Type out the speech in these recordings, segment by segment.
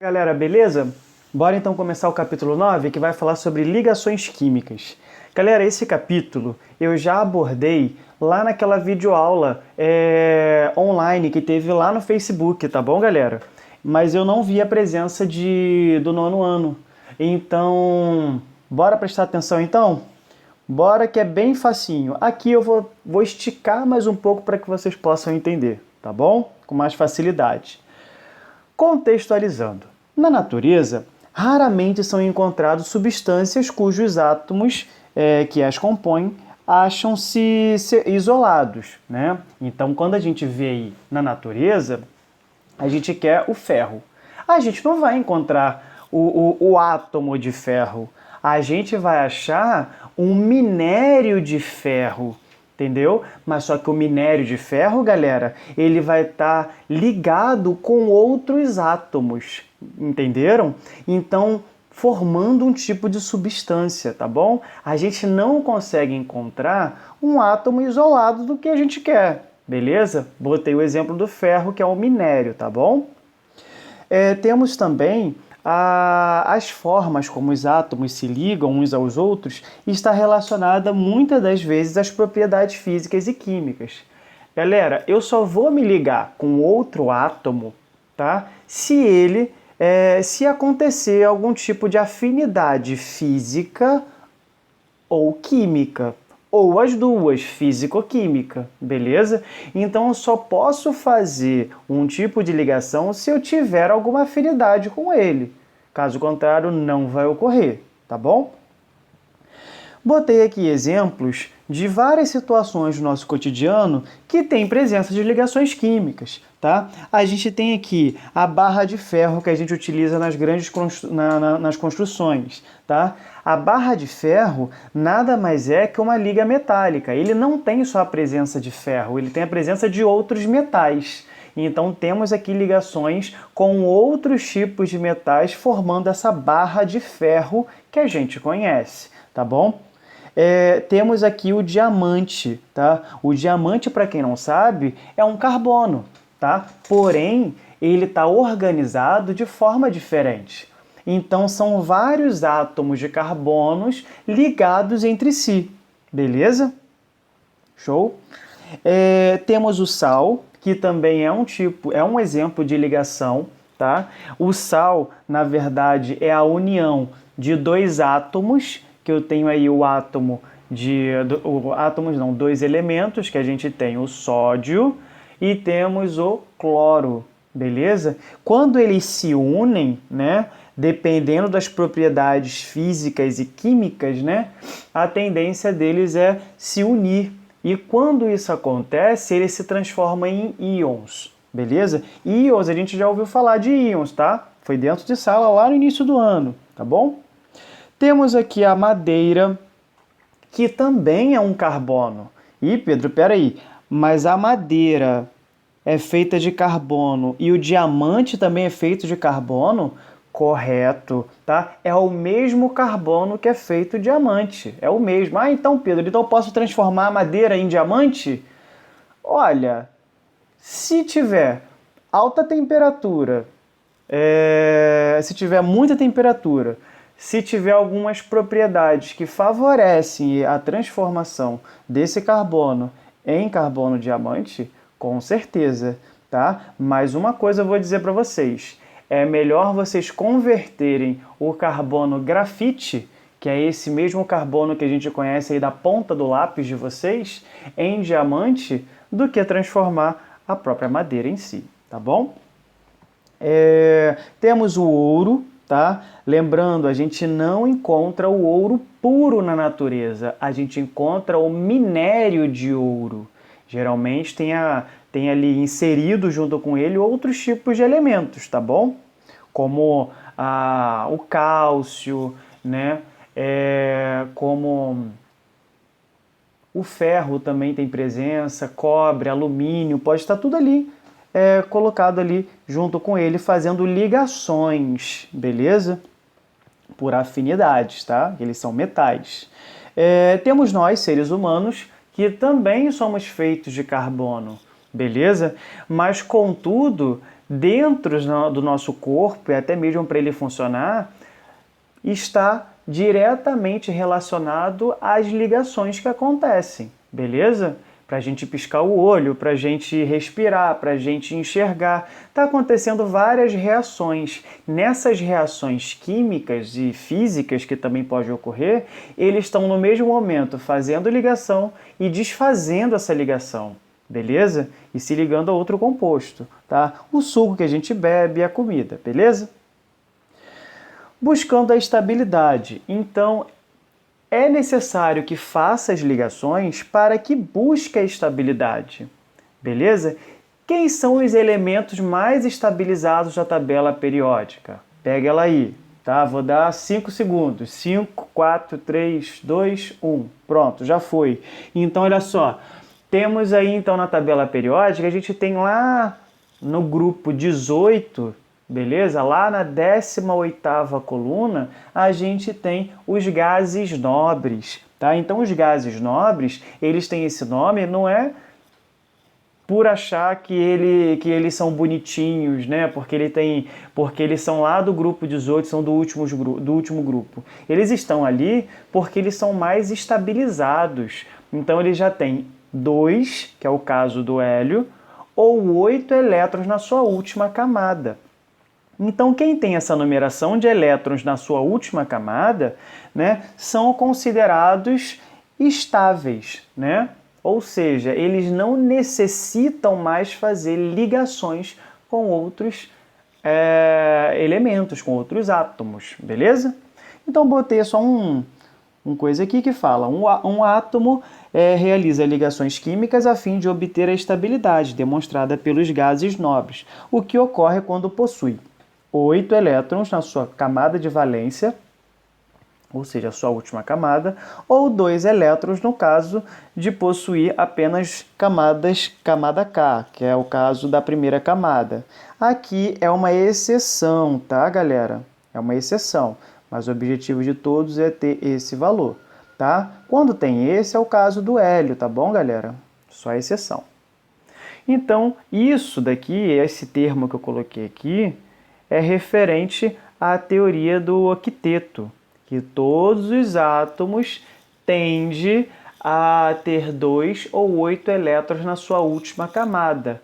Galera, beleza? Bora então começar o capítulo 9, que vai falar sobre ligações químicas. Galera, esse capítulo eu já abordei lá naquela videoaula online que teve lá no Facebook, tá bom, galera? Mas eu não vi a presença do nono ano. Então, bora prestar atenção então? Bora que é bem facinho. Aqui eu vou esticar mais um pouco para que vocês possam entender, tá bom? Com mais facilidade. Contextualizando. Na natureza, raramente são encontrados substâncias cujos átomos que as compõem acham-se isolados, né? Então, quando a gente vê aí na natureza, a gente quer o ferro. A gente não vai encontrar o átomo de ferro. A gente vai achar um minério de ferro, entendeu? Mas só que o minério de ferro, galera, ele vai estar ligado com outros átomos, entenderam? Então, formando um tipo de substância, tá bom? A gente não consegue encontrar um átomo isolado do que a gente quer, beleza? Botei o exemplo do ferro, que é o minério, tá bom? Temos também as formas como os átomos se ligam uns aos outros e está relacionada muitas das vezes às propriedades físicas e químicas. Galera, eu só vou me ligar com outro átomo, tá? Se acontecer algum tipo de afinidade física ou química, ou as duas, físico-química, beleza? Então eu só posso fazer um tipo de ligação se eu tiver alguma afinidade com ele. Caso contrário, não vai ocorrer, tá bom? Botei aqui exemplos de várias situações do nosso cotidiano que tem presença de ligações químicas, tá? A gente tem aqui a barra de ferro que a gente utiliza nas construções, tá? A barra de ferro nada mais é que uma liga metálica. Ele não tem só a presença de ferro, ele tem a presença de outros metais. Então temos aqui ligações com outros tipos de metais formando essa barra de ferro que a gente conhece, tá bom? Temos aqui o diamante, tá? O diamante, para quem não sabe, é um carbono, tá? Porém, ele está organizado de forma diferente. Então, são vários átomos de carbonos ligados entre si, beleza? Show? Temos o sal, que também é um exemplo de ligação, tá? O sal, na verdade, é a união de dois átomos, que eu tenho aí dois elementos, que a gente tem o sódio e temos o cloro, beleza? Quando eles se unem, né, dependendo das propriedades físicas e químicas, né, a tendência deles é se unir. E quando isso acontece, ele se transforma em íons, beleza? Íons, a gente já ouviu falar de íons, tá? Foi dentro de sala lá no início do ano, tá bom? Temos aqui a madeira, que também é um carbono. Ih, Pedro, peraí, mas a madeira é feita de carbono e o diamante também é feito de carbono? Correto, tá? É o mesmo carbono que é feito diamante, é o mesmo. Ah, então, Pedro, então eu posso transformar a madeira em diamante? Olha, se tiver alta temperatura, se tiver muita temperatura, se tiver algumas propriedades que favorecem a transformação desse carbono em carbono diamante, com certeza, tá? Mas uma coisa eu vou dizer para vocês, é melhor vocês converterem o carbono grafite, que é esse mesmo carbono que a gente conhece aí da ponta do lápis de vocês, em diamante, do que transformar a própria madeira em si, tá bom? Temos o ouro, tá? Lembrando, a gente não encontra o ouro puro na natureza, a gente encontra o minério de ouro. Geralmente tem ali inserido junto com ele outros tipos de elementos, tá bom? Como o cálcio, né? Como o ferro também tem presença, cobre, alumínio, pode estar tudo ali colocado ali junto com ele, fazendo ligações, beleza? Por afinidades, tá? Eles são metais. Temos nós, seres humanos, que também somos feitos de carbono, beleza? Mas, contudo, dentro do nosso corpo, e até mesmo para ele funcionar, está diretamente relacionado às ligações que acontecem, beleza? Para a gente piscar o olho, para a gente respirar, para a gente enxergar. Está acontecendo várias reações. Nessas reações químicas e físicas que também pode ocorrer, eles estão no mesmo momento fazendo ligação e desfazendo essa ligação, beleza? E se ligando a outro composto, tá? O suco que a gente bebe e a comida, beleza? Buscando a estabilidade. Então, é necessário que faça as ligações para que busque a estabilidade, beleza? Quem são os elementos mais estabilizados da tabela periódica? Pega ela aí, tá? Vou dar 5 segundos. 5, 4, 3, 2, 1. Pronto, já foi. Então, olha só. Temos aí, então, na tabela periódica, a gente tem lá no grupo 18, beleza? Lá na 18ª coluna, a gente tem os gases nobres, tá? Então, os gases nobres, eles têm esse nome, não é por achar que eles são bonitinhos, né? Porque eles são lá do grupo 18, são do último grupo. Eles estão ali porque eles são mais estabilizados. Então, eles já têm 2, que é o caso do hélio, ou 8 elétrons na sua última camada. Então, quem tem essa numeração de elétrons na sua última camada, né, são considerados estáveis, né? Ou seja, eles não necessitam mais fazer ligações com outros elementos, com outros átomos, beleza? Então, botei só um coisa aqui que fala, um átomo realiza ligações químicas a fim de obter a estabilidade, demonstrada pelos gases nobres, o que ocorre quando possui 8 elétrons na sua camada de valência, ou seja, a sua última camada, ou 2 elétrons no caso de possuir apenas camada K, que é o caso da primeira camada. Aqui é uma exceção, tá, galera? É uma exceção, mas o objetivo de todos é ter esse valor, tá? Quando tem esse, é o caso do hélio, tá bom, galera? Só exceção. Então, isso daqui, esse termo que eu coloquei aqui, é referente à teoria do octeto, que todos os átomos tendem a ter 2 ou 8 elétrons na sua última camada,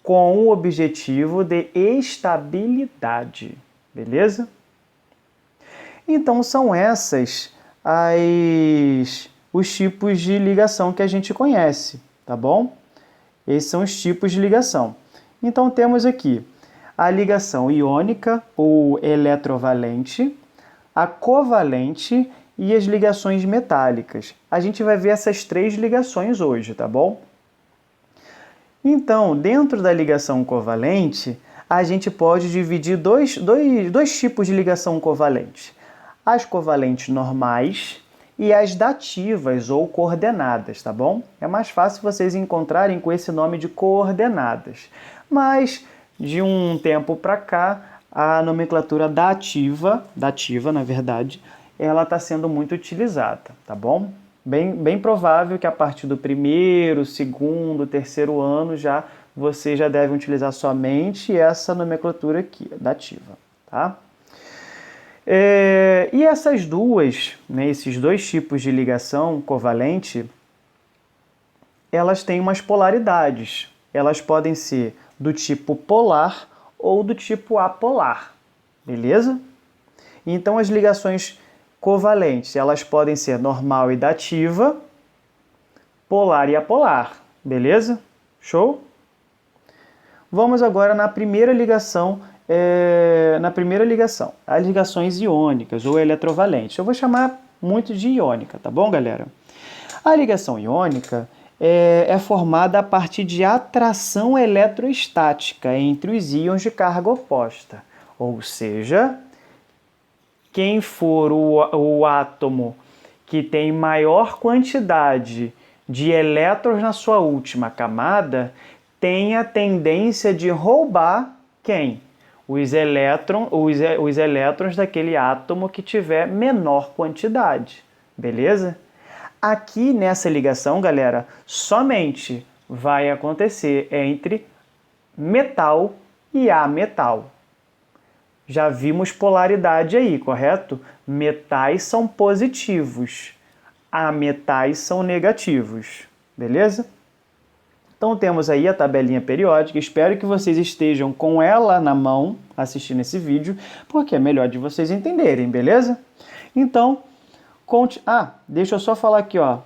com o objetivo de estabilidade, beleza? Então, são essas os tipos de ligação que a gente conhece, tá bom? Esses são os tipos de ligação. Então, temos aqui a ligação iônica ou eletrovalente, a covalente e as ligações metálicas. A gente vai ver essas 3 ligações hoje, tá bom? Então, dentro da ligação covalente, a gente pode dividir dois tipos de ligação covalente. As covalentes normais e as dativas ou coordenadas, tá bom? É mais fácil vocês encontrarem com esse nome de coordenadas. Mas, de um tempo para cá, a nomenclatura dativa, na verdade, ela está sendo muito utilizada, tá bom? Bem provável que a partir do 1º, 2º, 3º ano você já deve utilizar somente essa nomenclatura aqui, dativa, tá? E essas duas, né, esses 2 tipos de ligação covalente, elas têm umas polaridades. Elas podem ser do tipo polar ou do tipo apolar, beleza? Então, as ligações covalentes, elas podem ser normal e dativa, polar e apolar, beleza? Show? Vamos agora na primeira ligação, as ligações iônicas ou eletrovalentes. Eu vou chamar muito de iônica, tá bom, galera? A ligação iônica é formada a partir de atração eletrostática entre os íons de carga oposta. Ou seja, quem for o átomo que tem maior quantidade de elétrons na sua última camada tem a tendência de roubar quem? Os elétrons daquele átomo que tiver menor quantidade, beleza? Aqui nessa ligação, galera, somente vai acontecer entre metal e ametal. Já vimos polaridade aí, correto? Metais são positivos, ametais são negativos, beleza? Então temos aí a tabelinha periódica, espero que vocês estejam com ela na mão assistindo esse vídeo, porque é melhor de vocês entenderem, beleza? Então, deixa eu só falar aqui, ó,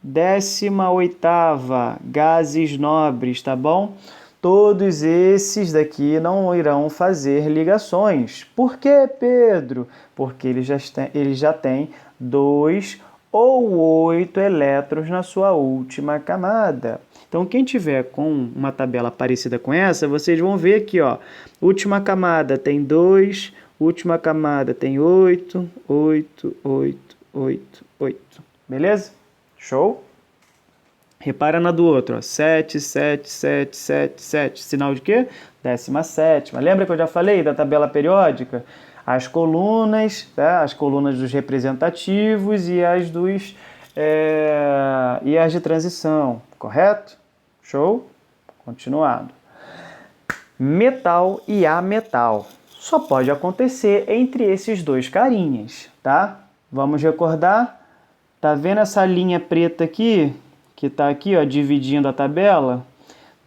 18ª, gases nobres, tá bom? Todos esses daqui não irão fazer ligações. Por quê, Pedro? Porque eles já têm 2 ou 8 elétrons na sua última camada. Então, quem tiver com uma tabela parecida com essa, vocês vão ver aqui, ó, última camada tem 2, última camada tem 8, 8, 8, 8, 8. Beleza? Show? Repara na do outro, ó, 7, 7, 7, 7, 7. Sinal de quê? 17ª. Lembra que eu já falei da tabela periódica? As colunas, tá? As colunas dos representativos e as e as de transição, correto? Show? Continuado. Metal e ametal. Só pode acontecer entre esses dois carinhas, tá? Vamos recordar? Tá vendo essa linha preta aqui? Que tá aqui, ó, dividindo a tabela?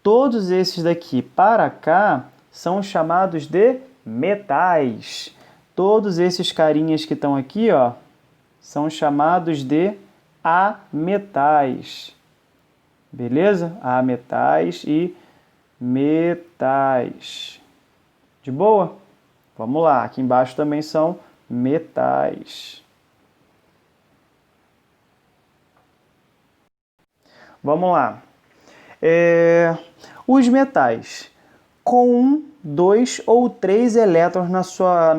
Todos esses daqui para cá são chamados de metais. Todos esses carinhas que estão aqui, ó, são chamados de ametais. Beleza? Ametais e metais. De boa? Vamos lá, aqui embaixo também são metais. Vamos lá. Os metais com 1, 2 ou 3 elétrons na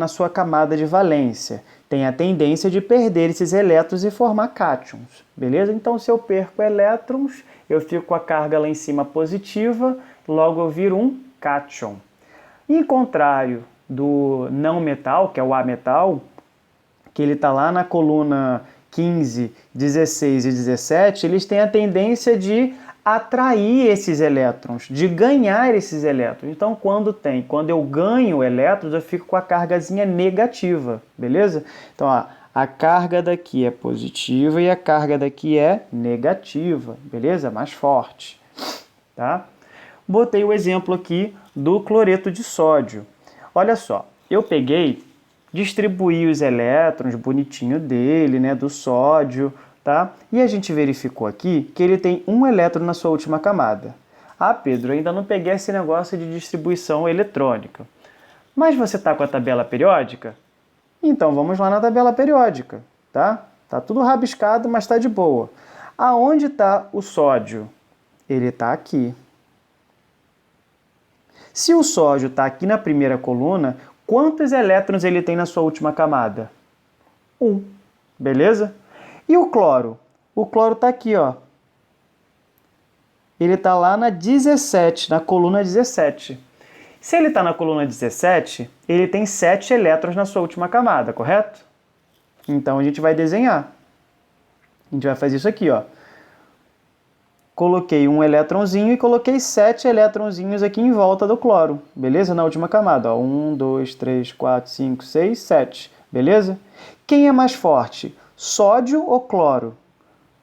sua camada de valência tem a tendência de perder esses elétrons e formar cátions, beleza? Então, se eu perco elétrons, eu fico com a carga lá em cima positiva, logo eu viro um cátion. Em contrário do não metal, que é o ametal, que ele está lá na coluna 15, 16 e 17, eles têm a tendência de atrair esses elétrons, de ganhar esses elétrons. Então, quando eu ganho elétrons, eu fico com a cargazinha negativa, beleza? Então, ó, a carga daqui é positiva e a carga daqui é negativa, beleza? Mais forte, tá? Botei o exemplo aqui do cloreto de sódio. Olha só, eu distribuí os elétrons bonitinho dele, né, do sódio, tá? E a gente verificou aqui que ele tem um elétron na sua última camada. Ah, Pedro, ainda não peguei esse negócio de distribuição eletrônica. Mas você está com a tabela periódica? Então vamos lá na tabela periódica, tá? Tá tudo rabiscado, mas está de boa. Aonde está o sódio? Ele está aqui. Se o sódio está aqui na primeira coluna, quantos elétrons ele tem na sua última camada? 1, beleza? E o cloro? O cloro está aqui, ó. Ele está lá na 17, na coluna 17. Se ele está na coluna 17, ele tem 7 elétrons na sua última camada, correto? Então a gente vai desenhar. A gente vai fazer isso aqui, ó. Coloquei um elétronzinho e coloquei 7 elétronzinhos aqui em volta do cloro, beleza? Na última camada, ó. 1, 2, 3, 4, 5, 6, 7, beleza? Quem é mais forte? Sódio ou cloro?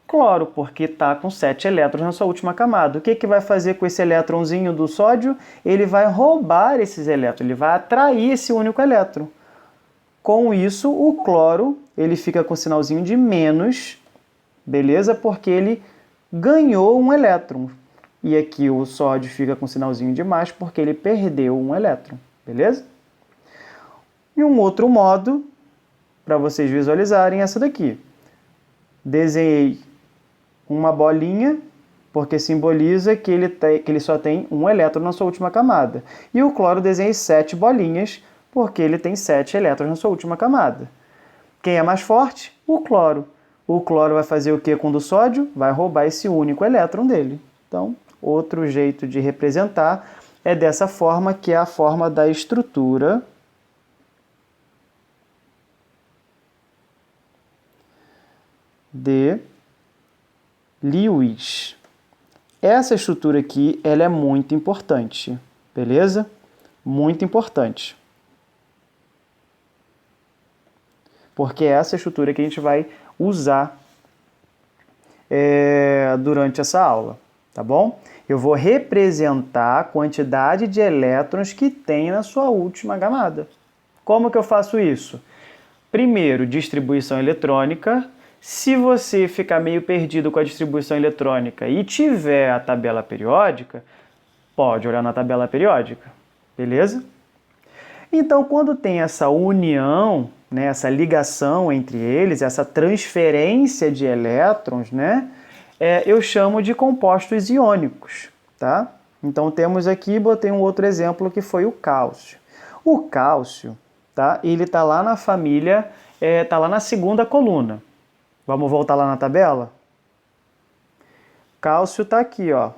Cloro, porque está com 7 elétrons na sua última camada. O que vai fazer com esse elétronzinho do sódio? Ele vai roubar esses elétrons, ele vai atrair esse único elétron. Com isso, o cloro ele fica com o sinalzinho de menos, beleza? Porque ele ganhou um elétron. E aqui o sódio fica com o sinalzinho de mais porque ele perdeu um elétron, beleza? E um outro modo, para vocês visualizarem, essa daqui. Desenhei uma bolinha, porque simboliza que ele só tem um elétron na sua última camada. E o cloro desenhei 7 bolinhas, porque ele tem 7 elétrons na sua última camada. Quem é mais forte? O cloro. O cloro vai fazer o que com o do sódio? Vai roubar esse único elétron dele. Então, outro jeito de representar é dessa forma, que é a forma da estrutura de Lewis. Essa estrutura aqui, ela é muito importante, beleza? Muito importante. Porque é essa estrutura que a gente vai usar durante essa aula, tá bom? Eu vou representar a quantidade de elétrons que tem na sua última camada. Como que eu faço isso? Primeiro, distribuição eletrônica. Se você ficar meio perdido com a distribuição eletrônica e tiver a tabela periódica, pode olhar na tabela periódica, beleza? Então, quando tem essa união, né, essa ligação entre eles, essa transferência de elétrons, né, eu chamo de compostos iônicos, tá? Então, temos aqui, botei um outro exemplo que foi o cálcio. O cálcio, tá? Ele está lá na família, está lá na segunda coluna. Vamos voltar lá na tabela? Cálcio está aqui, ó.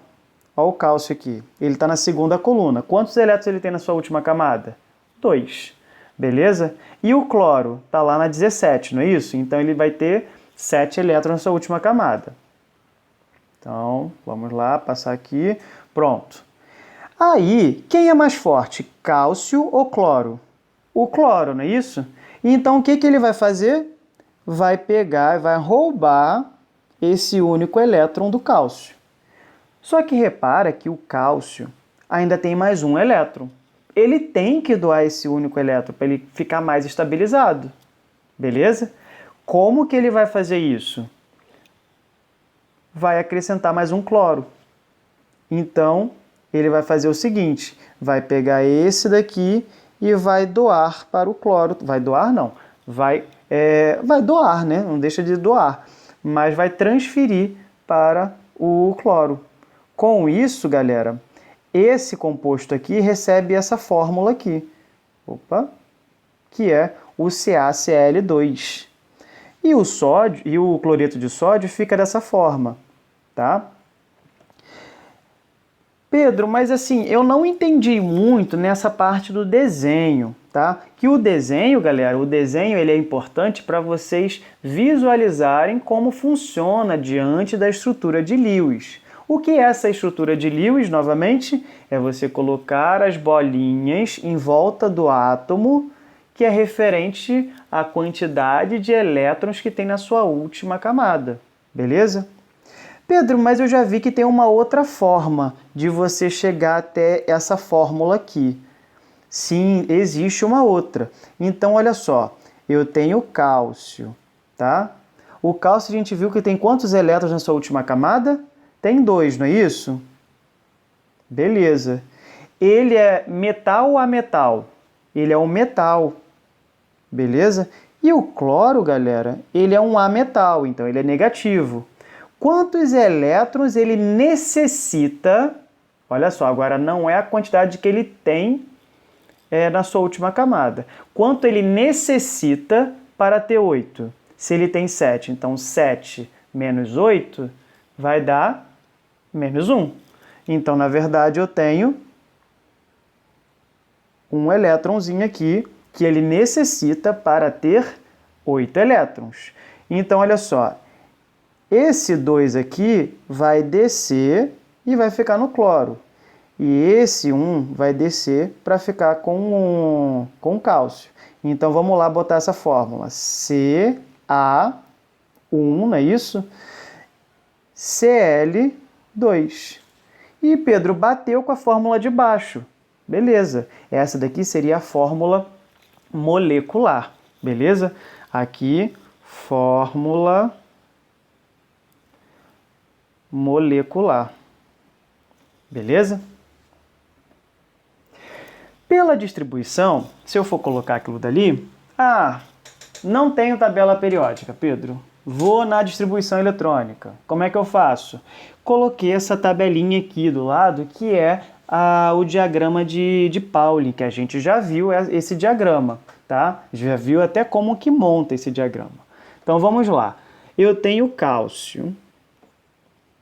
Olha o cálcio aqui. Ele está na segunda coluna. Quantos elétrons ele tem na sua última camada? 2. Beleza? E o cloro está lá na 17, não é isso? Então ele vai ter 7 elétrons na sua última camada. Então, vamos lá, passar aqui. Pronto. Aí, quem é mais forte? Cálcio ou cloro? O cloro, não é isso? Então, o que ele vai fazer? Vai pegar, vai roubar esse único elétron do cálcio. Só que repara que o cálcio ainda tem mais um elétron. Ele tem que doar esse único elétron para ele ficar mais estabilizado. Beleza? Como que ele vai fazer isso? Vai acrescentar mais um cloro. Então, ele vai fazer o seguinte, vai pegar esse daqui e vai doar para o cloro. Vai doar, não. Vai doar, né? Não deixa de doar. Mas vai transferir para o cloro. Com isso, galera, esse composto aqui recebe essa fórmula aqui. Opa! Que é o CaCl2. E o sódio e o cloreto de sódio fica dessa forma, tá? Pedro, mas assim, eu não entendi muito nessa parte do desenho, tá? Que o desenho, galera, o desenho ele é importante para vocês visualizarem como funciona diante da estrutura de Lewis. O que é essa estrutura de Lewis, novamente? É você colocar as bolinhas em volta do átomo, que é referente à quantidade de elétrons que tem na sua última camada, beleza? Pedro, mas eu já vi que tem uma outra forma de você chegar até essa fórmula aqui. Sim, existe uma outra. Então, olha só, eu tenho cálcio, tá? O cálcio a gente viu que tem quantos elétrons na sua última camada? Tem 2, não é isso? Beleza. Ele é metal ou ametal? Ele é um metal, beleza? E o cloro, galera, ele é um ametal, então ele é negativo. Quantos elétrons ele necessita? Olha só, agora não é a quantidade que ele tem na sua última camada. Quanto ele necessita para ter 8? Se ele tem 7, então 7 menos 8 vai dar menos 1. Então, na verdade, eu tenho um elétronzinho aqui que ele necessita para ter 8 elétrons. Então, olha só, esse 2 aqui vai descer e vai ficar no cloro. E esse 1 vai descer para ficar com cálcio. Então, vamos lá botar essa fórmula. Ca1, não é isso? Cl2. E Pedro bateu com a fórmula de baixo. Beleza. Essa daqui seria a fórmula molecular. Beleza? Aqui, fórmula molecular. Beleza? Pela distribuição, se eu for colocar aquilo dali, não tenho tabela periódica, Pedro. Vou na distribuição eletrônica. Como é que eu faço? Coloquei essa tabelinha aqui do lado, que é o diagrama de Pauli, que a gente já viu esse diagrama, tá? Já viu até como que monta esse diagrama. Então, vamos lá. Eu tenho cálcio,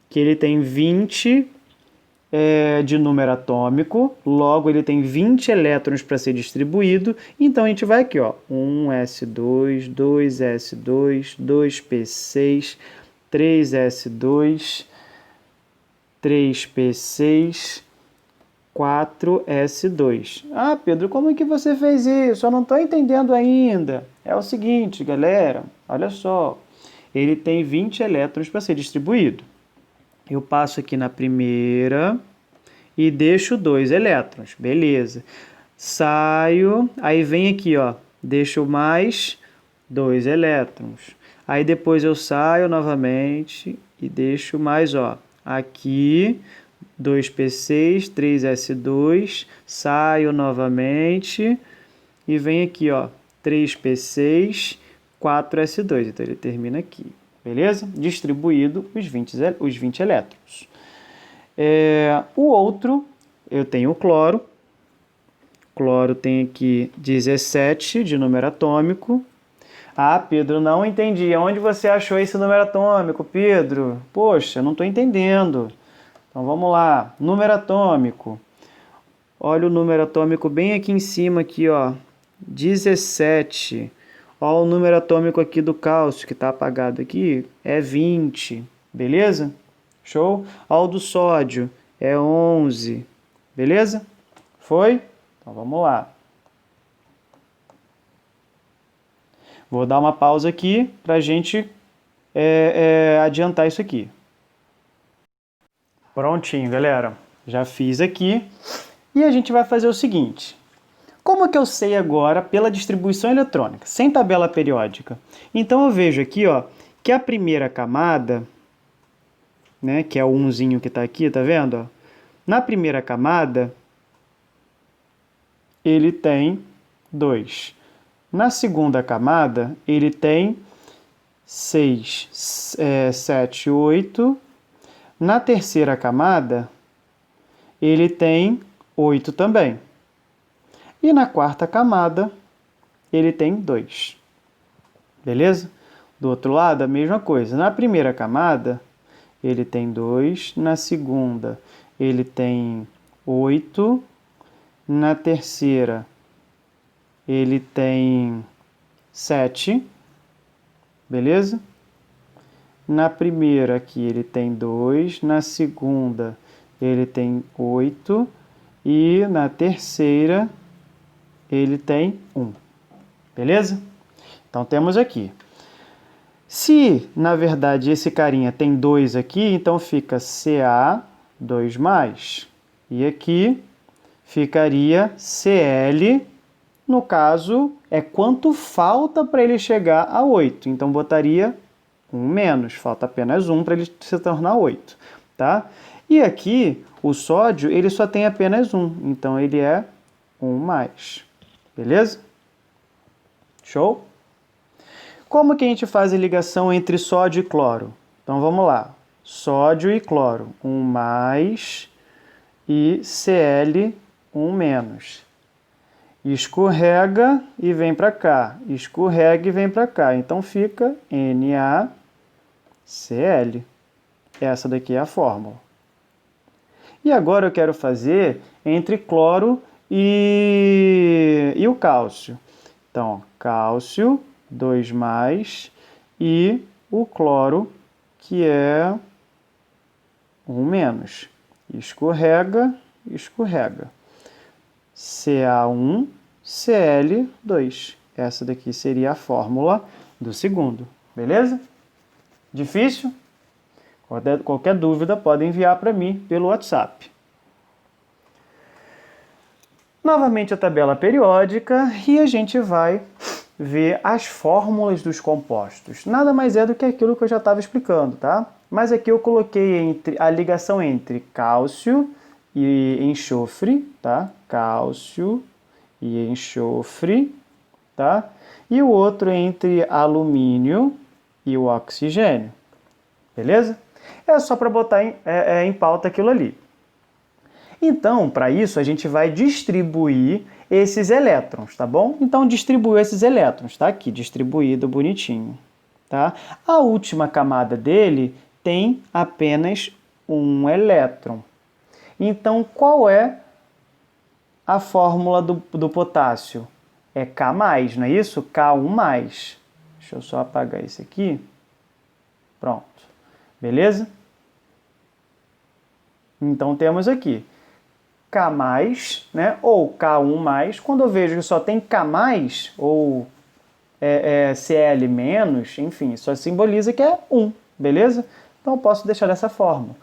que ele tem 20 de número atômico, logo ele tem 20 elétrons para ser distribuído, então a gente vai aqui, ó, 1s2, 2s2, 2p6, 3s2, 3p6, 4S2. Ah, Pedro, como é que você fez isso? Eu não estou entendendo ainda. É o seguinte, galera, olha só. Ele tem 20 elétrons para ser distribuído. Eu passo aqui na primeira e deixo 2 elétrons. Beleza. Saio, aí vem aqui, ó, deixo mais 2 elétrons. Aí depois eu saio novamente e deixo mais, ó, aqui 2p6, 3s2, saio novamente e vem aqui, ó, 3p6, 4s2. Então ele termina aqui, beleza? Distribuído os 20 elétrons. O outro, eu tenho o cloro. Cloro tem aqui 17 de número atômico. Ah, Pedro, não entendi. Onde você achou esse número atômico, Pedro? Poxa, não estou entendendo. Então vamos lá. Número atômico. Olha o número atômico bem aqui em cima, aqui, ó. 17. Olha o número atômico aqui do cálcio, que está apagado aqui, é 20. Beleza? Show? Olha o do sódio, é 11. Beleza? Foi? Então vamos lá. Vou dar uma pausa aqui para a gente adiantar isso aqui. Prontinho, galera. Já fiz aqui. E a gente vai fazer o seguinte. Como que eu sei agora pela distribuição eletrônica, sem tabela periódica? Então eu vejo aqui, ó, que a primeira camada, né, que é o 1zinho que está aqui, tá vendo? Ó? Na primeira camada, ele tem 2. Na segunda camada, ele tem 6, 7, 8. Na terceira camada, ele tem 8 também. E na quarta camada, ele tem 2. Beleza? Do outro lado, a mesma coisa. Na primeira camada, ele tem 2. Na segunda, ele tem 8. Na terceira, ele tem 7. Beleza? Na primeira aqui, ele tem 2. Na segunda, ele tem 8. E na terceira, ele tem 1. Beleza? Então, temos aqui. Se, na verdade, esse carinha tem 2 aqui, então fica Ca2+. E aqui ficaria Cl, no caso, é quanto falta para ele chegar a 8. Então, botaria 1-, falta apenas 1 para ele se tornar 8. Tá? E aqui, o sódio, ele só tem apenas 1, então ele é 1+. Beleza? Show? Como que a gente faz a ligação entre sódio e cloro? Então vamos lá. Sódio e cloro, 1+ e Cl, 1-. Escorrega e vem para cá. Escorrega e vem para cá. Então fica NaCl. Essa daqui é a fórmula. E agora eu quero fazer entre cloro e o cálcio. Então, cálcio, 2+, e o cloro, que é 1-. Escorrega, escorrega. Ca1, Cl2. Essa daqui seria a fórmula do segundo. Beleza? Difícil? Qualquer dúvida pode enviar para mim pelo WhatsApp. Novamente a tabela periódica e a gente vai ver as fórmulas dos compostos. Nada mais é do que aquilo que eu já estava explicando, tá? Mas aqui eu coloquei a ligação entre cálcio e enxofre, tá? Cálcio e enxofre, tá? E o outro entre alumínio e o oxigênio. Beleza? É só para botar em pauta aquilo ali. Então, para isso, a gente vai distribuir esses elétrons, tá bom? Então, distribuiu esses elétrons, tá aqui, distribuído bonitinho, tá? A última camada dele tem apenas um elétron. Então, qual é a fórmula do potássio? É K+, não é isso? K1+. Deixa eu só apagar isso aqui. Pronto. Beleza? Então, temos aqui K+, né? Ou K1+. Quando eu vejo que só tem K+, ou Cl-, enfim, só simboliza que é 1, beleza? Então eu posso deixar dessa forma.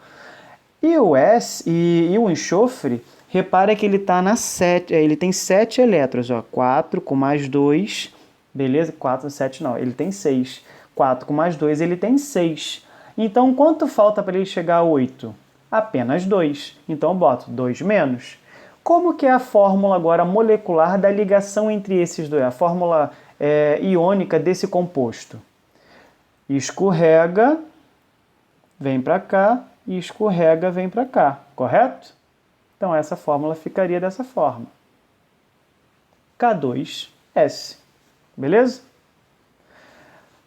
E o o enxofre, repara que ele tá na 7, ele tem 7 elétrons, ó, 4 com mais 2, beleza? 4, 7 não, ele tem 6. 4 com mais 2, ele tem 6. Então, quanto falta para ele chegar a 8? Apenas 2. Então, eu boto 2 menos. Como que é a fórmula agora molecular da ligação entre esses dois? A fórmula iônica desse composto? Escorrega, vem para cá, e escorrega, vem para cá, correto? Então, essa fórmula ficaria dessa forma. K2S, beleza?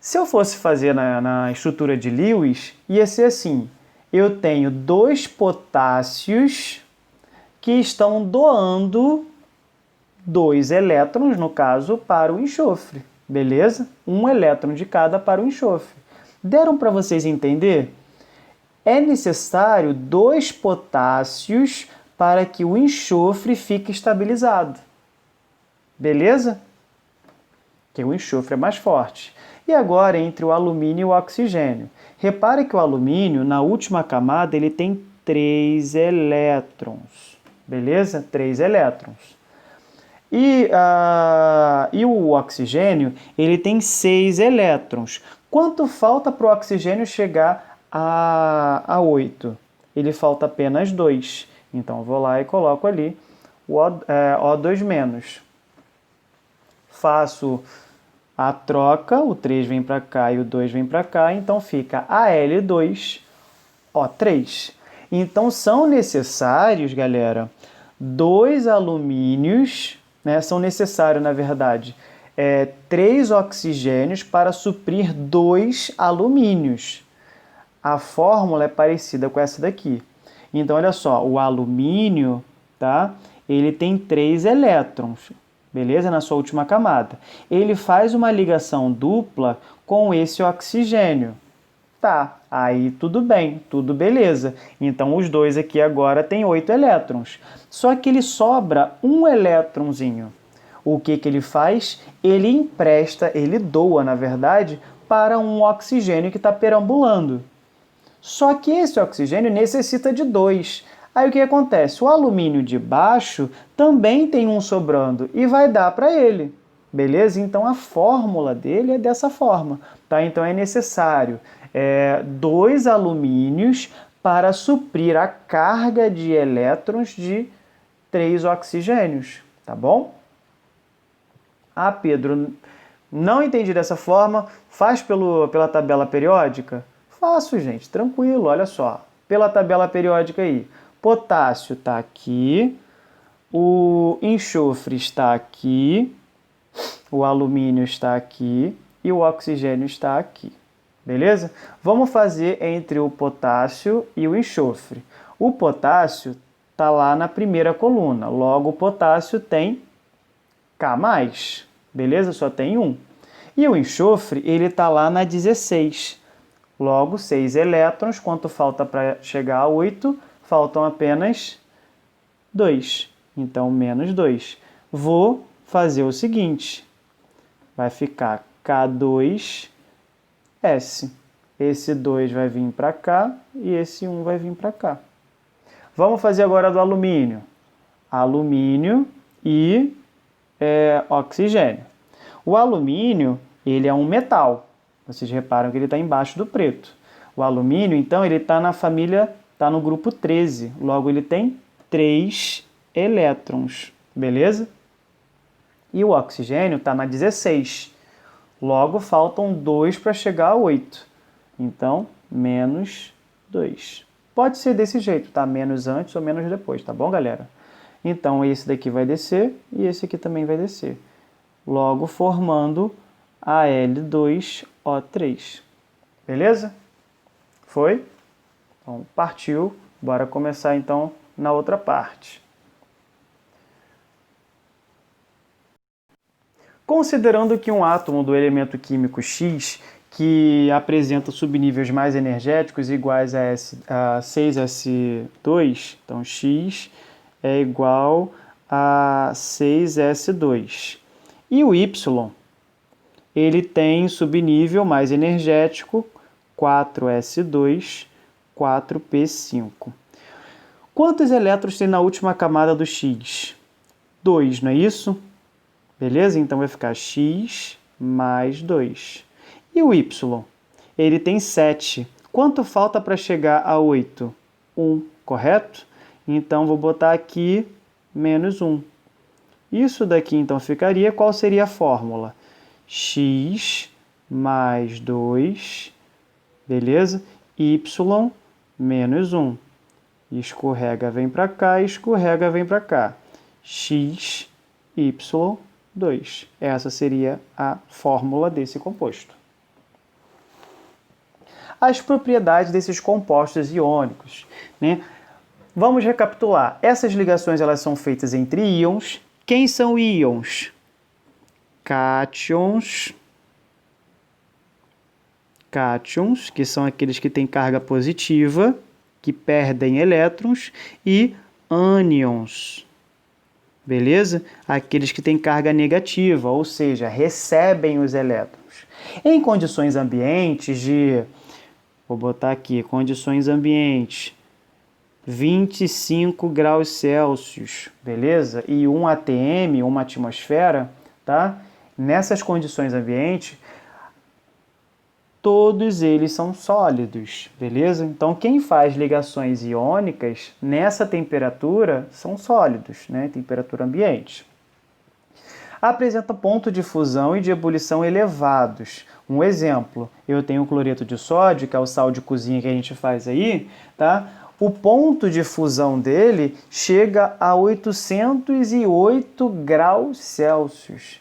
Se eu fosse fazer na estrutura de Lewis, ia ser assim. Eu tenho 2 potássios que estão doando 2 elétrons, no caso, para o enxofre, beleza? 1 elétron de cada para o enxofre. Deram para vocês entender? É necessário 2 potássios para que o enxofre fique estabilizado. Beleza? Que o enxofre é mais forte. E agora entre o alumínio e o oxigênio. Repare que o alumínio, na última camada, ele tem 3 elétrons. Beleza? 3 elétrons. E o oxigênio, ele tem 6 elétrons. Quanto falta para o oxigênio chegar a 8? Ele falta apenas 2. Então, eu vou lá e coloco ali o O2-. Faço a troca, o 3 vem para cá e o 2 vem para cá, então fica Al2O3. Então, são necessários, galera, 2 alumínios, né? São necessários, na verdade, 3 oxigênios para suprir 2 alumínios. A fórmula é parecida com essa daqui. Então, olha só, o alumínio, tá? Ele tem 3 elétrons, beleza? Na sua última camada. Ele faz uma ligação dupla com esse oxigênio. Tá, aí tudo bem, tudo beleza. Então, os dois aqui agora têm 8 elétrons. Só que ele sobra um elétronzinho. O que ele faz? Ele empresta, ele doa, na verdade, para um oxigênio que está perambulando. Só que esse oxigênio necessita de 2. Aí o que acontece? O alumínio de baixo também tem um sobrando e vai dar para ele. Beleza? Então a fórmula dele é dessa forma. Tá? Então é necessário 2 alumínios para suprir a carga de elétrons de 3 oxigênios. Tá bom? Ah, Pedro, não entendi dessa forma. Faz pela tabela periódica? Faço, gente, tranquilo, olha só. Pela tabela periódica aí, potássio está aqui, o enxofre está aqui, o alumínio está aqui e o oxigênio está aqui. Beleza? Vamos fazer entre o potássio e o enxofre. O potássio está lá na primeira coluna, logo o potássio tem K+, beleza? Só tem 1. E o enxofre, ele está lá na 16. Logo, 6 elétrons, quanto falta para chegar a 8? Faltam apenas 2. Então, menos 2. Vou fazer o seguinte. Vai ficar K2S. Esse 2 vai vir para cá e esse 1 vai vir para cá. Vamos fazer agora do alumínio. Alumínio e oxigênio. O alumínio, ele é um metal. Vocês reparam que ele está embaixo do preto. O alumínio, então, ele está na família, está no grupo 13. Logo, ele tem 3 elétrons. Beleza? E o oxigênio está na 16. Logo, faltam 2 para chegar a 8. Então, menos 2. Pode ser desse jeito, tá? Menos antes ou menos depois, tá bom, galera? Então, esse daqui vai descer e esse aqui também vai descer. Logo, formando Al2O3. Beleza? Foi? Então, partiu. Bora começar, então, na outra parte. Considerando que um átomo do elemento químico X, que apresenta subníveis mais energéticos iguais a 6s2, então X é igual a 6S2. E o Y, ele tem subnível mais energético, 4S2, 4P5. Quantos elétrons tem na última camada do X? 2, não é isso? Beleza? Então vai ficar X mais 2. E o Y? Ele tem 7. Quanto falta para chegar a 8? 1, correto? Então vou botar aqui menos 1. Isso daqui então ficaria, qual seria a fórmula? X mais 2, beleza? Y menos 1. Escorrega, vem para cá, escorrega, vem para cá. X, Y, 2. Essa seria a fórmula desse composto. As propriedades desses compostos iônicos, né? Vamos recapitular. Essas ligações elas são feitas entre íons. Quem são íons? Cátions, que são aqueles que têm carga positiva, que perdem elétrons, e ânions, beleza? Aqueles que têm carga negativa, ou seja, recebem os elétrons. Em condições ambientes vou botar aqui, condições ambientes, 25 graus Celsius, beleza? E 1 atm, uma atmosfera, tá? Nessas condições ambientes, todos eles são sólidos, beleza? Então, quem faz ligações iônicas nessa temperatura são sólidos, né? Temperatura ambiente. Apresenta ponto de fusão e de ebulição elevados. Um exemplo, eu tenho o cloreto de sódio, que é o sal de cozinha que a gente faz aí, tá? O ponto de fusão dele chega a 808 graus Celsius.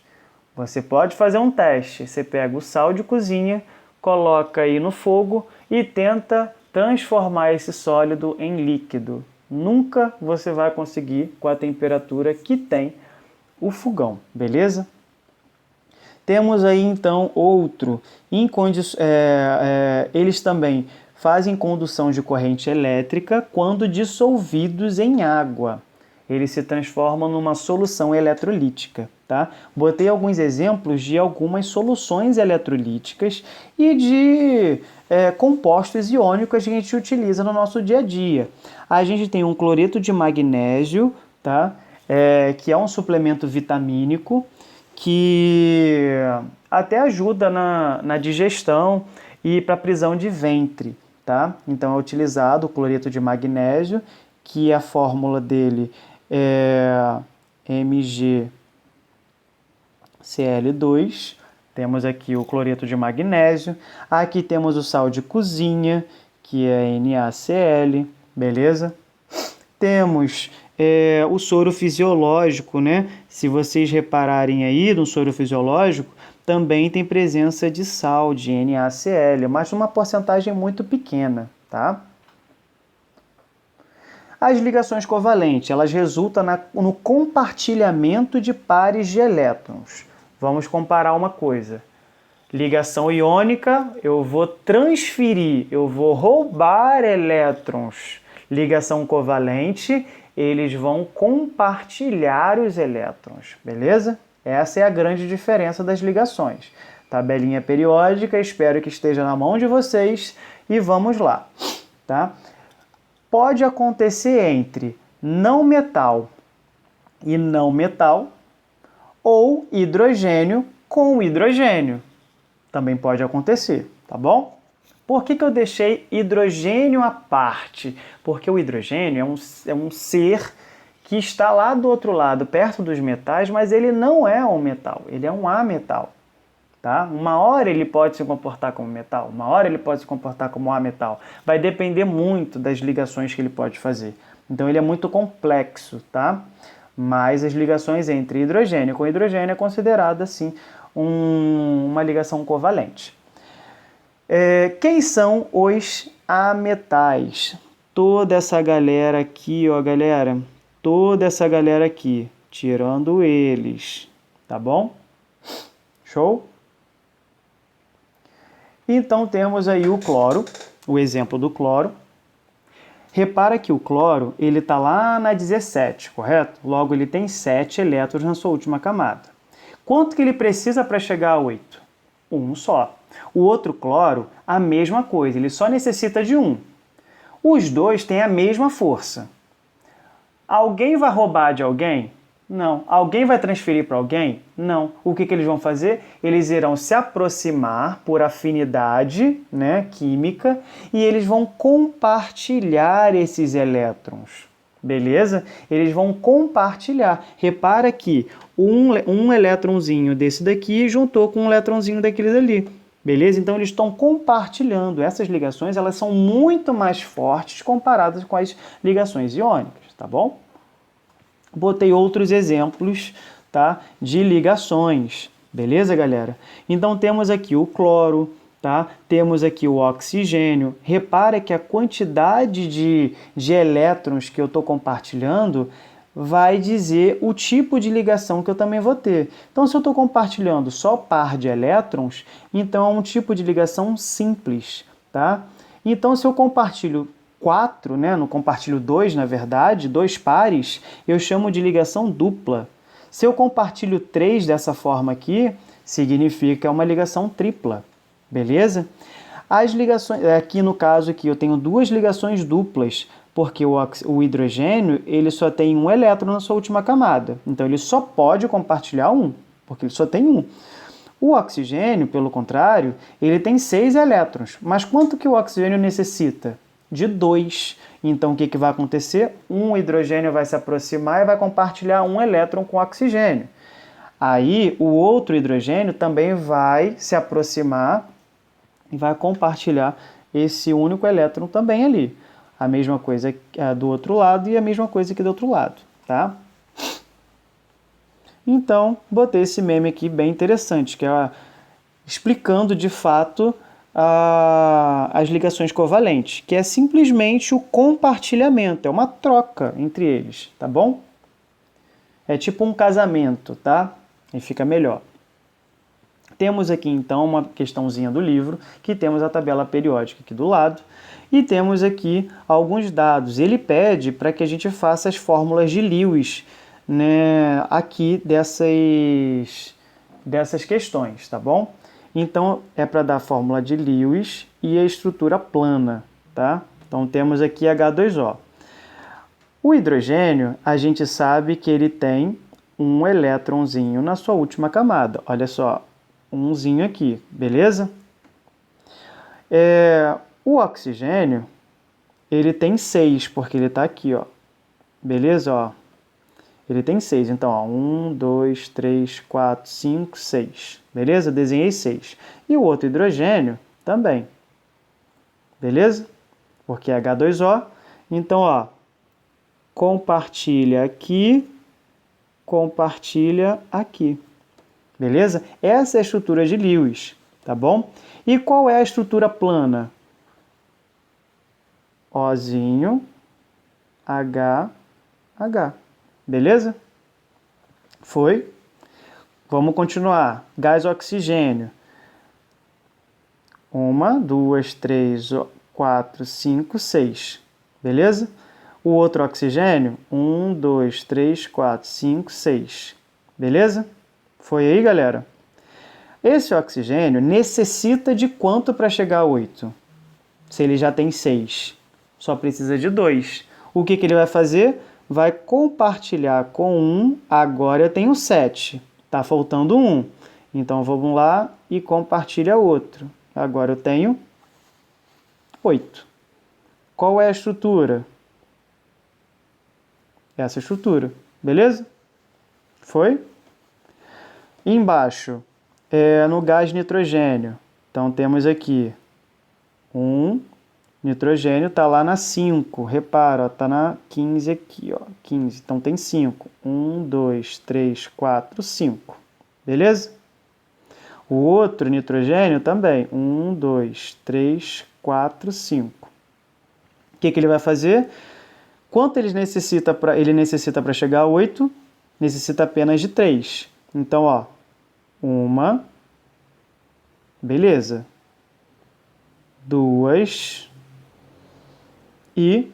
Você pode fazer um teste. Você pega o sal de cozinha, coloca aí no fogo e tenta transformar esse sólido em líquido. Nunca você vai conseguir com a temperatura que tem o fogão, beleza? Temos aí então outro, eles também fazem condução de corrente elétrica quando dissolvidos em água. Eles se transformam numa solução eletrolítica, tá? Botei alguns exemplos de algumas soluções eletrolíticas e de compostos iônicos que a gente utiliza no nosso dia a dia. A gente tem um cloreto de magnésio, tá? Que é um suplemento vitamínico que até ajuda na digestão e para prisão de ventre, tá? Então é utilizado o cloreto de magnésio, que a fórmula dele é MgCl2. Temos aqui o cloreto de magnésio. Aqui temos o sal de cozinha, que é NaCl, beleza? Temos o soro fisiológico, né? Se vocês repararem aí no soro fisiológico, também tem presença de sal, de NaCl, mas uma porcentagem muito pequena, tá? As ligações covalentes, elas resultam no compartilhamento de pares de elétrons. Vamos comparar uma coisa. Ligação iônica, eu vou transferir, eu vou roubar elétrons. Ligação covalente, eles vão compartilhar os elétrons, beleza? Essa é a grande diferença das ligações. Tabelinha periódica, espero que esteja na mão de vocês e vamos lá, tá? Pode acontecer entre não metal e não metal ou hidrogênio com hidrogênio. Também pode acontecer, tá bom? Por que eu deixei hidrogênio à parte? Porque o hidrogênio é um ser que está lá do outro lado, perto dos metais, mas ele não é um metal, ele é um ametal. Tá? Uma hora ele pode se comportar como metal, uma hora ele pode se comportar como ametal. Vai depender muito das ligações que ele pode fazer. Então ele é muito complexo, tá? Mas as ligações entre hidrogênio com hidrogênio é considerada, assim, uma ligação covalente. Quem são os ametais? Toda essa galera aqui, ó, galera. Toda essa galera aqui, tirando eles, tá bom? Show? Então temos aí o cloro, o exemplo do cloro. Repara que o cloro ele está lá na 17, correto? Logo, ele tem 7 elétrons na sua última camada. Quanto que ele precisa para chegar a 8? Um só. O outro cloro, a mesma coisa, ele só necessita de um. Os dois têm a mesma força. Alguém vai roubar de alguém? Não. Alguém vai transferir para alguém? Não. O que eles vão fazer? Eles irão se aproximar por afinidade, né, química, e eles vão compartilhar esses elétrons. Beleza? Eles vão compartilhar. Repara que um elétronzinho desse daqui juntou com um elétronzinho daqueles ali. Beleza? Então eles estão compartilhando. Essas ligações elas são muito mais fortes comparadas com as ligações iônicas, tá bom? Botei outros exemplos, tá, de ligações. Beleza, galera? Então temos aqui o cloro, tá? Temos aqui o oxigênio. Repara que a quantidade de elétrons que eu estou compartilhando vai dizer o tipo de ligação que eu também vou ter. Então, se eu estou compartilhando só par de elétrons, então é um tipo de ligação simples, tá? Então, se eu compartilho 4, né, no compartilho 2, na verdade, 2 pares, eu chamo de ligação dupla. Se eu compartilho 3 dessa forma aqui, significa que é uma ligação tripla, beleza? As ligações, aqui no caso aqui, eu tenho 2 ligações duplas, porque o hidrogênio ele só tem um elétron na sua última camada. Então, ele só pode compartilhar um, porque ele só tem um. O oxigênio, pelo contrário, ele tem 6 elétrons. Mas quanto que o oxigênio necessita? De 2. Então, o que vai acontecer? Um hidrogênio vai se aproximar e vai compartilhar um elétron com o oxigênio. Aí, o outro hidrogênio também vai se aproximar e vai compartilhar esse único elétron também ali. A mesma coisa do outro lado e a mesma coisa aqui do outro lado, tá? Então, botei esse meme aqui bem interessante, que é explicando de fato as ligações covalentes, que é simplesmente o compartilhamento, é uma troca entre eles, tá bom? É tipo um casamento, tá? E fica melhor. Temos aqui então uma questãozinha do livro, que temos a tabela periódica aqui do lado, e temos aqui alguns dados. Ele pede para que a gente faça as fórmulas de Lewis, né, aqui dessas questões, tá bom? Então, é para dar a fórmula de Lewis e a estrutura plana, tá? Então, temos aqui H2O. O hidrogênio, a gente sabe que ele tem um elétronzinho na sua última camada. Olha só, umzinho aqui, beleza? O oxigênio, ele tem 6, porque ele está aqui, ó. Beleza? Ó. Ele tem 6, então, ó, 1, 2, 3, 4, 5, 6. Beleza? Desenhei 6. E o outro hidrogênio também. Beleza? Porque é H2O. Então, ó, compartilha aqui, compartilha aqui. Beleza? Essa é a estrutura de Lewis, tá bom? E qual é a estrutura plana? Ozinho, H, H. Beleza? Foi? Vamos continuar. Gás oxigênio. 1, 2, 3, 4, 5, 6. Beleza? O outro oxigênio. 1, 2, 3, 4, 5, 6. Beleza? Foi aí, galera? Esse oxigênio necessita de quanto para chegar a 8? Se ele já tem 6. Só precisa de 2. O que ele vai fazer? Vai compartilhar com 1. Agora eu tenho 7. Está faltando 1. Então, vamos lá e compartilha outro. Agora eu tenho 8. Qual é a estrutura? Essa estrutura. Beleza? Foi? Embaixo, no gás nitrogênio. Então, temos aqui 1. Nitrogênio está lá na 5. Repara, está na 15 aqui, ó. 15. Então, tem 5. 1, 2, 3, 4, 5. Beleza? O outro nitrogênio também. 1, 2, 3, 4, 5. O que ele vai fazer? Quanto ele necessita para chegar a 8? Necessita apenas de 3. Então, ó, 1, beleza. 2 e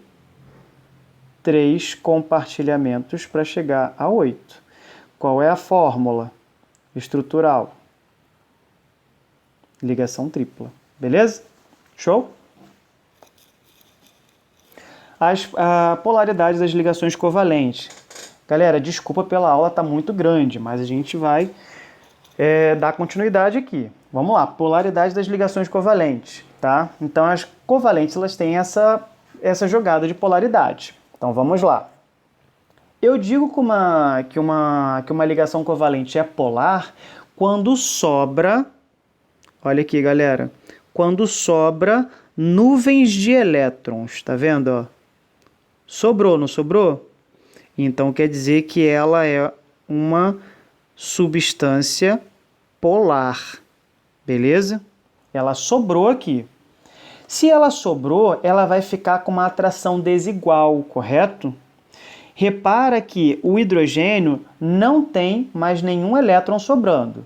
3 compartilhamentos para chegar a 8. Qual é a fórmula estrutural? Ligação tripla. Beleza? Show? A polaridade das ligações covalentes. Galera, desculpa pela aula, tá muito grande, mas a gente vai dar continuidade aqui. Vamos lá, polaridade das ligações covalentes, tá? Então, as covalentes, elas têm essa jogada de polaridade. Então, vamos lá. Eu digo que uma ligação covalente é polar quando sobra, olha aqui, galera, quando sobra nuvens de elétrons, tá vendo, ó? Sobrou, não sobrou? Então, quer dizer que ela é uma substância polar, beleza? Ela sobrou aqui. Se ela sobrou, ela vai ficar com uma atração desigual, correto? Repara que o hidrogênio não tem mais nenhum elétron sobrando.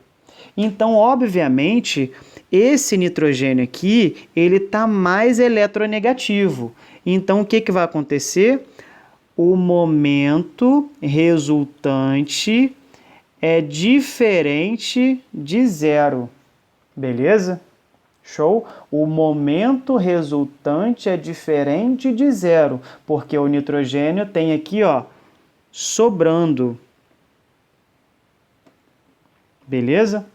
Então, obviamente, esse nitrogênio aqui, ele está mais eletronegativo. Então, o que vai acontecer? O momento resultante é diferente de zero. Beleza? Show? O momento resultante é diferente de zero, porque o nitrogênio tem aqui, ó, sobrando. Beleza?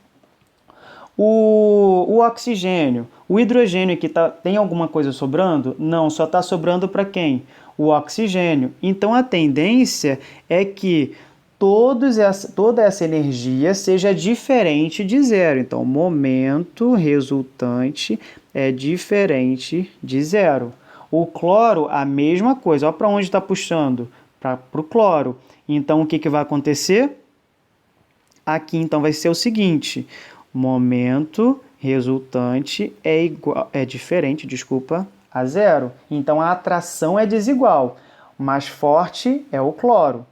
O oxigênio, o hidrogênio aqui tem alguma coisa sobrando? Não, só está sobrando para quem? O oxigênio. Então, a tendência é que toda essa energia seja diferente de zero. Então, o momento resultante é diferente de zero. O cloro, a mesma coisa. Olha para onde está puxando? Para o cloro. Então, o que vai acontecer? Aqui, então, vai ser o seguinte: momento resultante é diferente, a zero. Então, a atração é desigual. O mais forte é o cloro.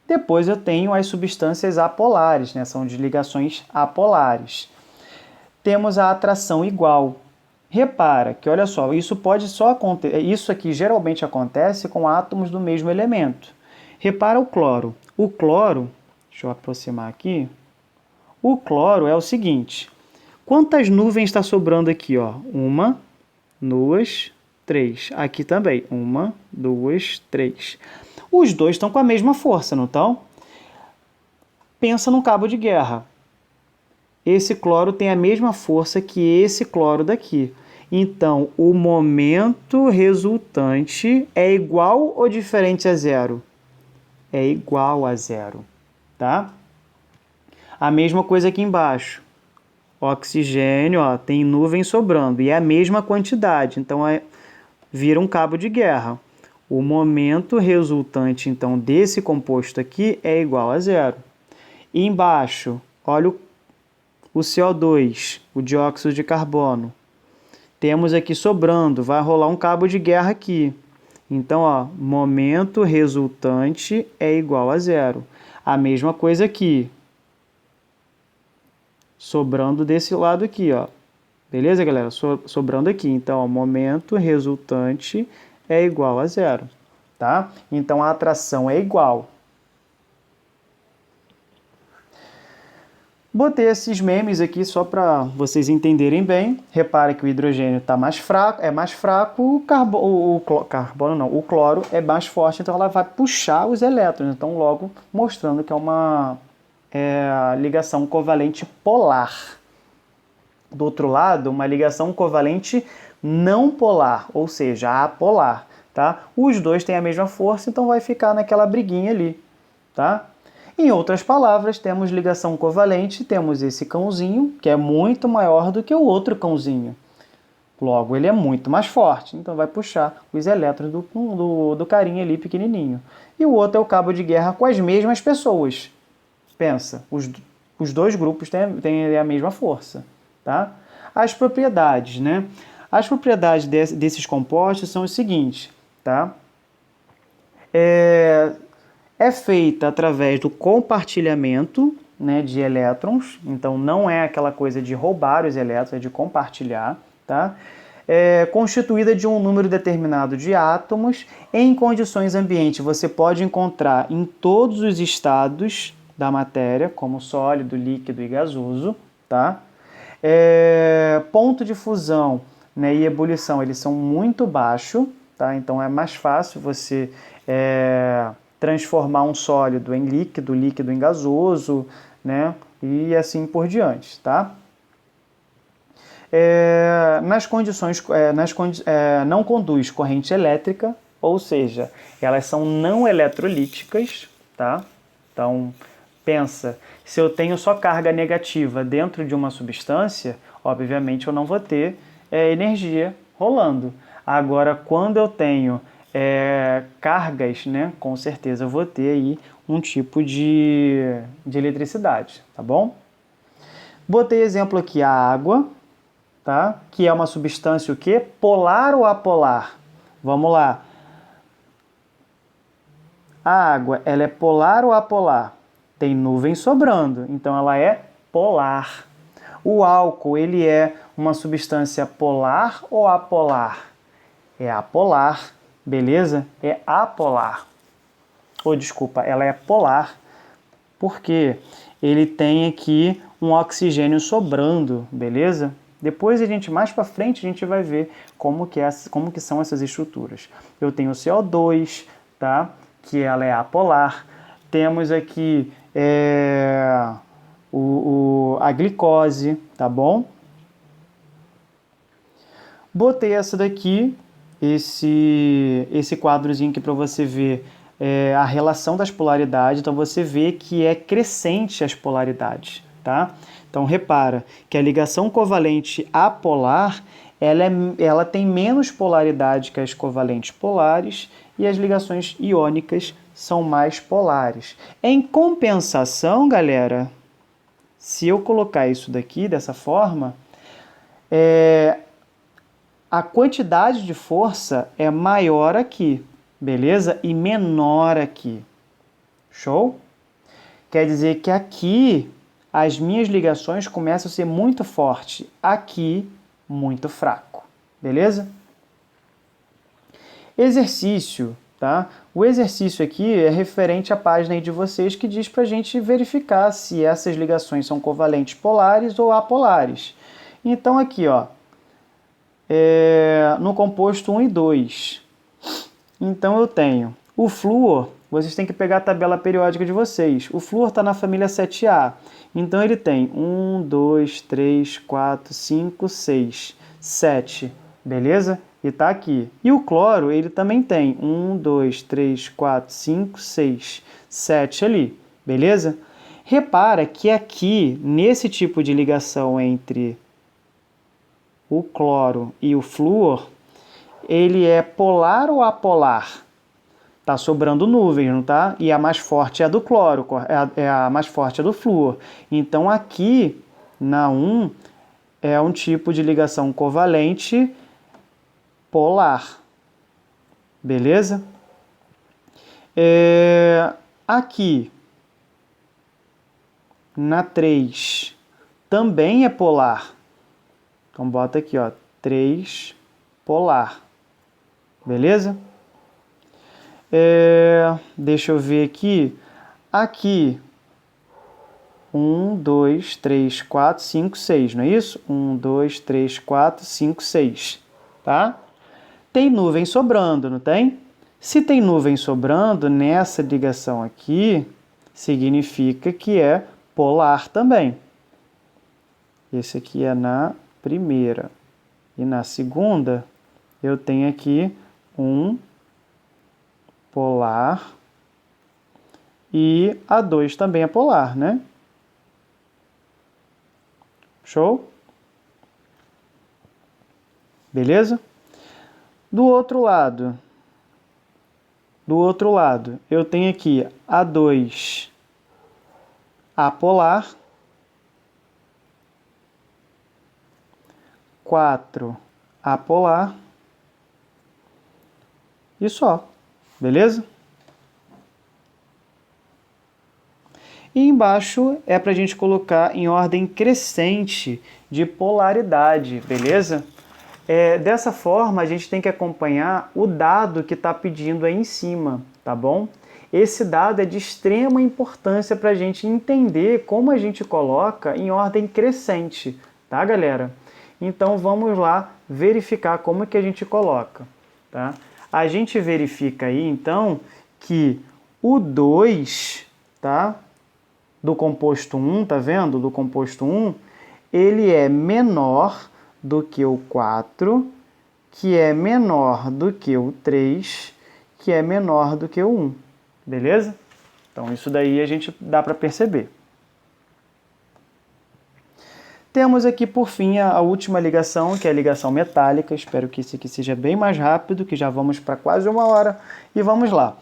Depois eu tenho as substâncias apolares, né? São de ligações apolares. Temos a atração igual. Repara que, olha só, isso aqui geralmente acontece com átomos do mesmo elemento. Repara o cloro. O cloro, deixa eu aproximar aqui. O cloro é o seguinte: quantas nuvens está sobrando aqui, ó? 1, 2, 3. Aqui também. 1, 2, 3. Os dois estão com a mesma força, não estão? Pensa num cabo de guerra. Esse cloro tem a mesma força que esse cloro daqui. Então, o momento resultante é igual ou diferente a zero? É igual a zero, tá? A mesma coisa aqui embaixo. Oxigênio, ó, tem nuvem sobrando e é a mesma quantidade, então vira um cabo de guerra. O momento resultante, então, desse composto aqui é igual a zero. E embaixo, olha o CO2, o dióxido de carbono. Temos aqui sobrando, vai rolar um cabo de guerra aqui. Então, ó, momento resultante é igual a zero. A mesma coisa aqui. Sobrando desse lado aqui, ó. Beleza, galera? Sobrando aqui. Então, ó, momento resultante é igual a zero, tá? Então, a atração é igual. Botei esses memes aqui só para vocês entenderem bem. Repara que o hidrogênio está mais fraco, o cloro é mais forte, então ela vai puxar os elétrons. Então, logo mostrando que é uma ligação covalente polar. Do outro lado, uma ligação covalente não polar, ou seja, apolar, tá? Os dois têm a mesma força, então vai ficar naquela briguinha ali, tá? Em outras palavras, temos ligação covalente, temos esse cãozinho, que é muito maior do que o outro cãozinho. Logo, ele é muito mais forte, então vai puxar os elétrons do carinha ali pequenininho. E o outro é o cabo de guerra com as mesmas pessoas. Pensa, os dois grupos têm a mesma força, tá? As propriedades, né? As propriedades desses compostos são os seguintes, tá? É feita através do compartilhamento, né, de elétrons, então não é aquela coisa de roubar os elétrons, é de compartilhar, tá? constituída de um número determinado de átomos. Em condições ambiente, você pode encontrar em todos os estados da matéria, como sólido, líquido e gasoso, tá? Ponto de fusão, né, e ebulição, eles são muito baixos, tá? Então é mais fácil você transformar um sólido em líquido, líquido em gasoso, né? E assim por diante, tá? Não conduz corrente elétrica, ou seja, elas são não eletrolíticas, tá? Então, pensa, se eu tenho só carga negativa dentro de uma substância, obviamente eu não vou ter energia rolando. Agora, quando eu tenho cargas, né, com certeza eu vou ter aí um tipo de eletricidade, tá bom? Botei exemplo aqui a água, tá? Que é uma substância o quê? Polar ou apolar? Vamos lá. A água, ela é polar ou apolar? Tem nuvem sobrando, então ela é polar. O álcool, ele é uma substância polar ou apolar? É apolar, beleza? É apolar. Ou desculpa, ela é polar, porque ele tem aqui um oxigênio sobrando, beleza? Depois mais para frente a gente vai ver como que são essas estruturas. Eu tenho o CO2, tá? Que ela é apolar. Temos aqui a glicose, tá bom? Botei essa daqui, esse quadrozinho aqui para você ver a relação das polaridades. Então você vê que é crescente as polaridades, tá? Então repara que a ligação covalente apolar ela tem menos polaridade que as covalentes polares e as ligações iônicas são mais polares. Em compensação, galera, se eu colocar isso daqui dessa forma, a quantidade de força é maior aqui, beleza? E menor aqui. Show? Quer dizer que aqui as minhas ligações começam a ser muito fortes, aqui muito fraco, beleza? Exercício, tá? O exercício aqui é referente à página aí de vocês que diz pra gente verificar se essas ligações são covalentes polares ou apolares. Então aqui, ó, no composto 1 e 2. Então eu tenho o flúor, vocês têm que pegar a tabela periódica de vocês. O flúor está na família 7A. Então ele tem 1, 2, 3, 4, 5, 6, 7, beleza? E está aqui. E o cloro, ele também tem 1, 2, 3, 4, 5, 6, 7 ali, beleza? Repara que aqui, nesse tipo de ligação entre o cloro e o flúor, ele é polar ou apolar? Tá sobrando nuvens, não tá? E a mais forte é a do cloro, a mais forte é a do flúor. Então aqui, na 1, é um tipo de ligação covalente polar. Beleza? Aqui, na 3, também é polar. Então bota aqui, ó, 3 polar. Beleza? Deixa eu ver aqui. Aqui, 1, 2, 3, 4, 5, 6, não é isso? 1, 2, 3, 4, 5, 6, tá? Tem nuvem sobrando, não tem? Se tem nuvem sobrando nessa ligação aqui, significa que é polar também. Esse aqui é na primeira. E na segunda, eu tenho aqui um polar e a 2 também é polar, né? Show? Beleza? Do outro lado, eu tenho aqui a 2 apolar, 4 apolar e só. Beleza? E embaixo é para a gente colocar em ordem crescente de polaridade, beleza? Dessa forma, a gente tem que acompanhar o dado que está pedindo aí em cima, tá bom? Esse dado é de extrema importância para a gente entender como a gente coloca em ordem crescente, tá, galera? Então, vamos lá verificar como que a gente coloca, tá? A gente verifica aí, então, que o 2, tá? Do composto 1, tá vendo? Do composto 1, ele é menor do que o 4, que é menor do que o 3, que é menor do que o 1. Beleza? Então, isso daí a gente dá para perceber. Temos aqui, por fim, a última ligação, que é a ligação metálica. Espero que esse aqui seja bem mais rápido, que já vamos para quase 1 hora. E vamos lá.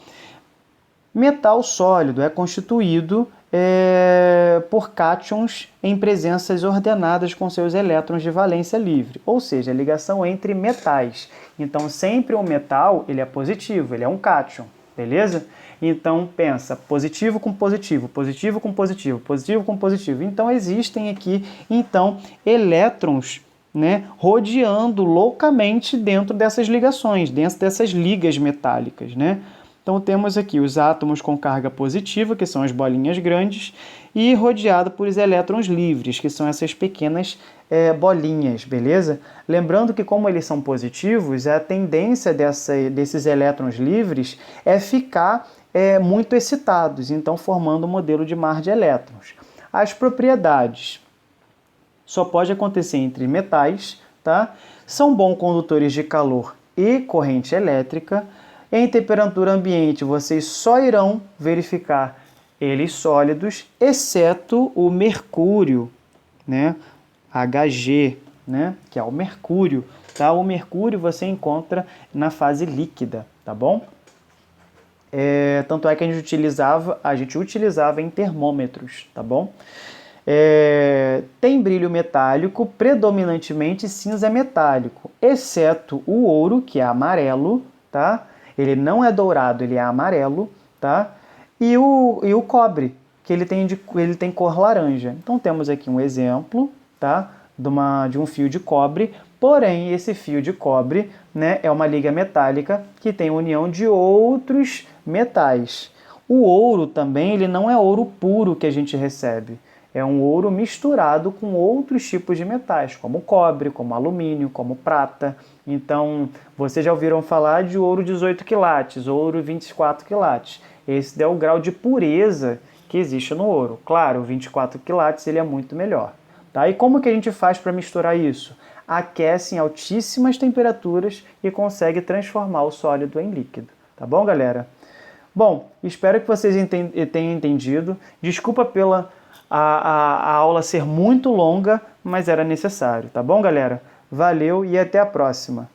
Metal sólido é constituído por cátions em presenças ordenadas com seus elétrons de valência livre, ou seja, a ligação entre metais. Então, sempre um metal ele é positivo, ele é um cátion, beleza? Então, pensa, positivo com positivo, positivo com positivo, positivo com positivo. Então, existem aqui, elétrons, né, rodeando loucamente dentro dessas ligações, dentro dessas ligas metálicas, né? Então, temos aqui os átomos com carga positiva, que são as bolinhas grandes, e rodeado por os elétrons livres, que são essas pequenas bolinhas, beleza? Lembrando que, como eles são positivos, a tendência desses elétrons livres é ficar muito excitados, então formando um modelo de mar de elétrons. As propriedades só pode acontecer entre metais, tá? São bons condutores de calor e corrente elétrica. Em temperatura ambiente, vocês só irão verificar eles sólidos, exceto o mercúrio, né? Hg, né? Que é o mercúrio, tá? O mercúrio você encontra na fase líquida, tá bom? Tanto é que a gente utilizava em termômetros, tá bom? Tem brilho metálico, predominantemente cinza metálico, exceto o ouro, que é amarelo, tá? Ele não é dourado, ele é amarelo, tá? E o cobre, que ele tem cor laranja. Então, temos aqui um exemplo, tá? De um fio de cobre, porém, esse fio de cobre, né, é uma liga metálica que tem união de outros metais. O ouro também, ele não é ouro puro que a gente recebe. É um ouro misturado com outros tipos de metais, como cobre, como alumínio, como prata. Então, vocês já ouviram falar de ouro 18 quilates, ouro 24 quilates. Esse é o grau de pureza que existe no ouro. Claro, o 24 quilates ele é muito melhor. Tá? E como que a gente faz para misturar isso? Aquece em altíssimas temperaturas e consegue transformar o sólido em líquido. Tá bom, galera? Bom, espero que vocês tenham entendido. Desculpa pela a aula ser muito longa, mas era necessário, tá bom, galera? Valeu e até a próxima!